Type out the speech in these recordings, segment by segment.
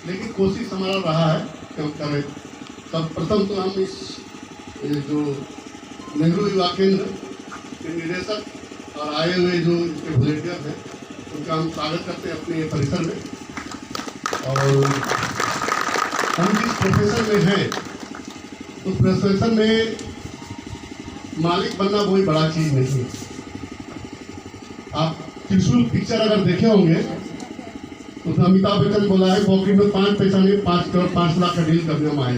लेकिन कोशिश हमारा रहा है कि हम करें। तब प्रथम तो हम इस जो नेहरू युवा केंद्र के निदेशक और आए हुए जो इसके वॉलेंटियर हैं उनका हम स्वागत करते हैं अपने परिसर में। और हम जिस प्रोफेशन में हैं उस प्रोफेशन में मालिक बनना कोई बड़ा चीज़ नहीं है। आप त्रिशूल पिक्चर अगर देखे होंगे तो उसमें अमिताभ बच्चन बोला है पॉकेट में 5 पैसा नहीं 5 करोड़ 5 लाख का डील करने में आए।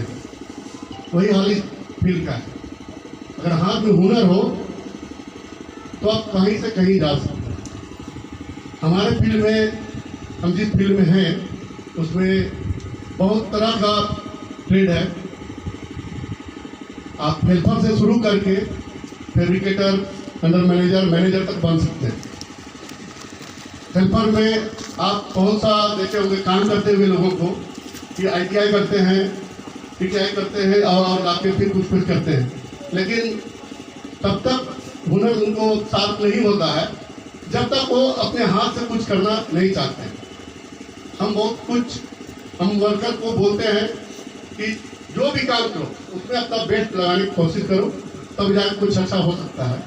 वही हाल इस फील्ड का है। अगर हाथ में हुनर हो तो आप कहीं से कहीं जा सकते हैं। हमारे फील्ड में, हम जिस फील्ड में हैं उसमें बहुत तरह का ट्रेड है। आप हेल्पर से शुरू करके फैब्रिकेटर, अंडर मैनेजर, मैनेजर तक बन सकते हैं। हेल्पर में आप बहुत सा देखे होंगे काम करते हुए लोगों को कि ITI करते हैं, TTI करते हैं और आके फिर कुछ करते हैं, लेकिन तब तक हुनर उनको साथ नहीं होता है जब तक वो अपने हाथ से कुछ करना नहीं चाहते। हम बहुत कुछ हम वर्कर को बोलते हैं कि जो भी काम करो उसमें अपना बेस्ट लगाने की कोशिश करो, तब जाकर कुछ अच्छा हो सकता है।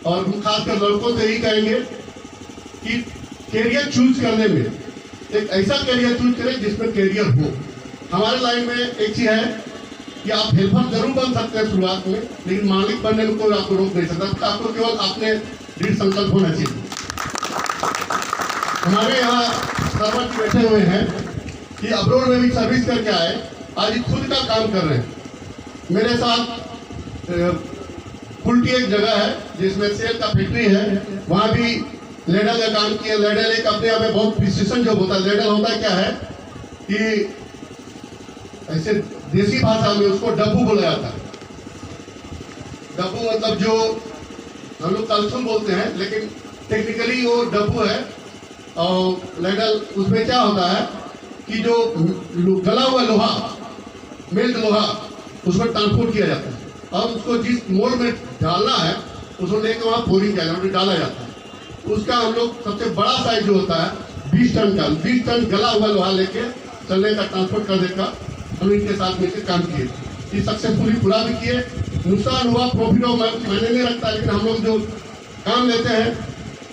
और हम खासकर लड़कों से यही कहेंगे कि कैरियर चूज करने में एक ऐसा कैरियर चूज करें जिसमें कैरियर हो। हमारे लाइन में एक चीज है कि आप हेल्पर जरूर बन सकते हैं शुरुआत में, लेकिन मालिक बनने में कोई आपको रोक नहीं सकता। आपको केवल अपने दृढ़ संकल्प होना चाहिए। हमारे यहाँ सर्वर बैठे हुए हैं कि अब्रोड में भी सर्विस करके आए, आज खुद का काम कर रहे हैं। मेरे साथ कुल्टी एक जगह है जिसमें सेल का फैक्ट्री है, वहाँ भी लेडल का काम किया। लेडल एक अपने आप में बहुत प्रिसिशन जो होता है। लेडल होता है क्या है कि ऐसे देसी भाषा में उसको डब्बू बोला जाता है। डब्बू मतलब जो हम लोग कलसुम बोलते हैं, लेकिन टेक्निकली वो डब्बू है। और लेडल उसमें क्या होता है कि जो गला हुआ लोहा, मेल्ट लोहा, उसमें ट्रांसपोर्ट किया जाता है और उसको जिस मोड़ में डालना है उसको लेकर वहाँ बोरिंग किया जाता है, डाला जाता है। उसका हम लोग सबसे बड़ा साइज जो होता है 20 टन का, 20 टन गला हुआ लोहा लेके चलने का, ट्रांसपोर्ट करने का हम इनके साथ मिलकर काम किए। ये सक्सेसफुली पूरा भी किए। नुकसान हुआ, प्रॉफिट हो मैंने नहीं रखता, लेकिन हम लोग जो काम लेते हैं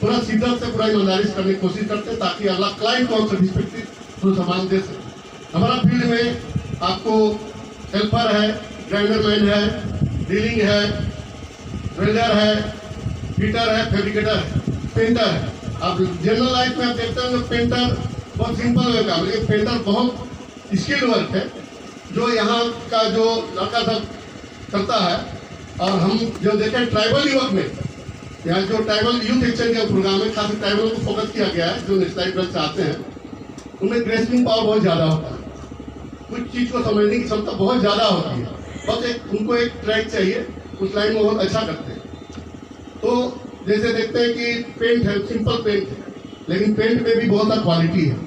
पूरा शिद्दत से, पूरा ईमानदारी से करने की कोशिश करते हैं ताकि अगला क्लाइंट को सर्टिफिकेट तो सामान दे सके। हमारा फील्ड में आपको हेल्पर है, ग्राइंडर मैन है, डीलिंग है, वेल्डर है, फिटर है, फैब्रिकेटर है, पेंटर है। अब जनरल लाइफ में आप देखते हैं पेंटर बहुत सिंपल है काम, लेकिन पेंटर बहुत स्किल्ड वर्क है जो यहाँ का जो लड़का सब करता है। और हम जो देखें ट्राइबल युवक में, यहाँ जो ट्राइबल यूथ एक्सचेंज का प्रोग्राम है, खासकर ट्राइबल को फोकस किया गया है, जो नेशनल ब्लड चाहते हैं, उनमें ग्रेस्पिंग पावर बहुत ज़्यादा होता है। कुछ चीज़ को समझने की क्षमता बहुत ज़्यादा होती है। बस उनको एक ट्रैक चाहिए, उस लाइन में बहुत अच्छा करते हैं। तो जैसे देखते हैं कि पेंट है, सिंपल पेंट है, लेकिन पेंट में भी बहुत सा क्वालिटी है।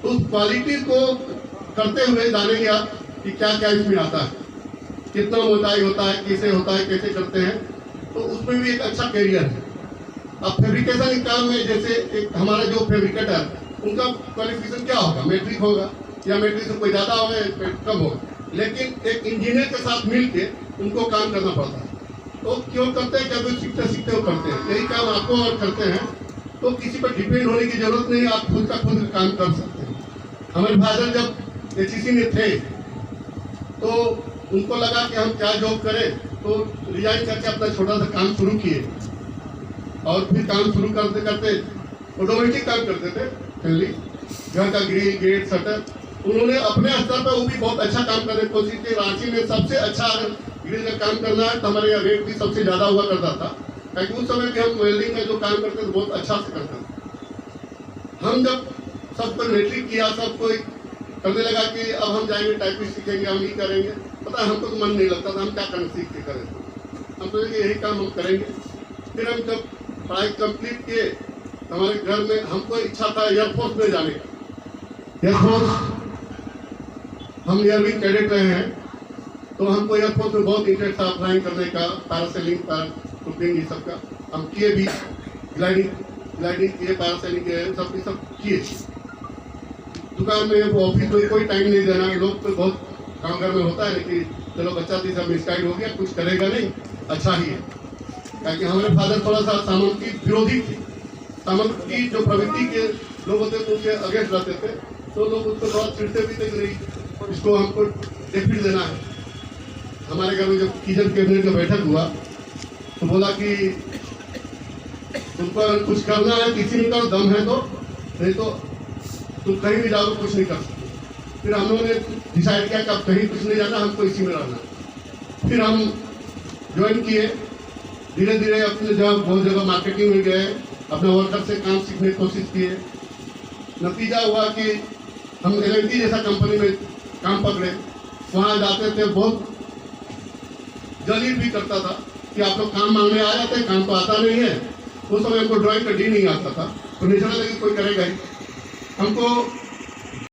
तो उस क्वालिटी को करते हुए जानेंगे आप कि क्या क्या इसमें आता है, कितना मोटाई होता है, कैसे होता है, कैसे करते हैं। तो उसमें भी एक अच्छा कैरियर है। अब फैब्रिकेशन के काम में जैसे एक हमारा जो फैब्रिकेटर, उनका क्वालिफिकेशन क्या होगा, मैट्रिक होगा या मैट्रिक से कोई ज़्यादा होगा या कम होगा, लेकिन एक इंजीनियर के साथ मिल के उनको काम करना पड़ता है। तो क्यों करते हैं, क्या तो सीखते सीखते वो करते हैं। यही काम आपको और करते हैं, तो किसी पर डिपेंड होने की जरूरत नहीं, आप खुद का खुद काम कर सकते हैं। हमारे फादर जब HEC में थे तो उनको लगा कि हम क्या जॉब करें, तो रिजाइन करके अपना छोटा सा काम शुरू किए और फिर काम शुरू करते करते ऑटोमेटिक काम करते थे। फैमिली घर का ग्रिल, गेट, शटर, उन्होंने अपने स्तर पर वो भी बहुत अच्छा काम करने की कोशिश की। रांची में सबसे अच्छा ग्रिल का काम करना है तो हमारे यहाँ रेट भी सबसे ज़्यादा हुआ करता था, ताकि उस समय भी हम वेल्डिंग में जो काम करते थे बहुत अच्छा से करते थे। हम जब सब पर मैट्रिक किया, सब कोई करने लगा कि अब हम जाएंगे टाइपिंग सीखेंगे, हम ये करेंगे, पता है हमको तो मन नहीं लगता था हम क्या करना सीख के करें। हम सोचे कि यही काम हम करेंगे। फिर हम जब पढ़ाई कंप्लीट किए तो हमारे घर में हमको इच्छा था एयरफोर्स में जाने का। एयरफोर्स हम एयरविंग कैडेट रहे हैं, तो हमको एयरफोर्स में बहुत इंटरेस्ट था अप्लाइंग करने का, पैरासेलिंग, पैराशूटिंग, ये सब का हम किए भी। ग्लाइडिंग किए, पैरासेलिंग किए, सब किए। दुकान में ऑफिस में कोई टाइम नहीं देना। लोग तो बहुत काम घर में होता है कि चलो बच्चा तो सब मिसगाइड हो गया, कुछ करेगा नहीं, अच्छा ही है। क्योंकि हमारे फादर थोड़ा सा सामंत की विरोधी थे, सामंत की जो प्रवृत्ति के लोग होते थे उनके अगेंस्ट रहते थे, तो लोग उसको बहुत चिढ़ते भी थे कि नहीं इसको हमको डेफिट देना है। हमारे घर में जब किचन कैबिनेट का बैठक हुआ तो बोला कि तुमको अगर कुछ करना है किसी में करो, दम है तो, नहीं तो तुम कहीं भी जाओ कुछ नहीं कर सकते। फिर हम लोगों ने डिसाइड किया कि अब कहीं कुछ नहीं जाना, हमको इसी में रहना। फिर हम ज्वाइन किए, धीरे धीरे अपने जब बहुत जगह मार्केटिंग में गए, अपने वर्कर से काम सीखने की कोशिश किए। नतीजा हुआ कि हम एल&टी जैसा कंपनी में काम पकड़े। वहाँ जाते थे, बहुत जलील भी करता था कि आप लोग काम मांगने आ जाते हैं, काम तो आता नहीं है। उस समय हमको ड्राइंग का डी नहीं आता था, तो नेचुरल लगी कोई करेगा ही। हमको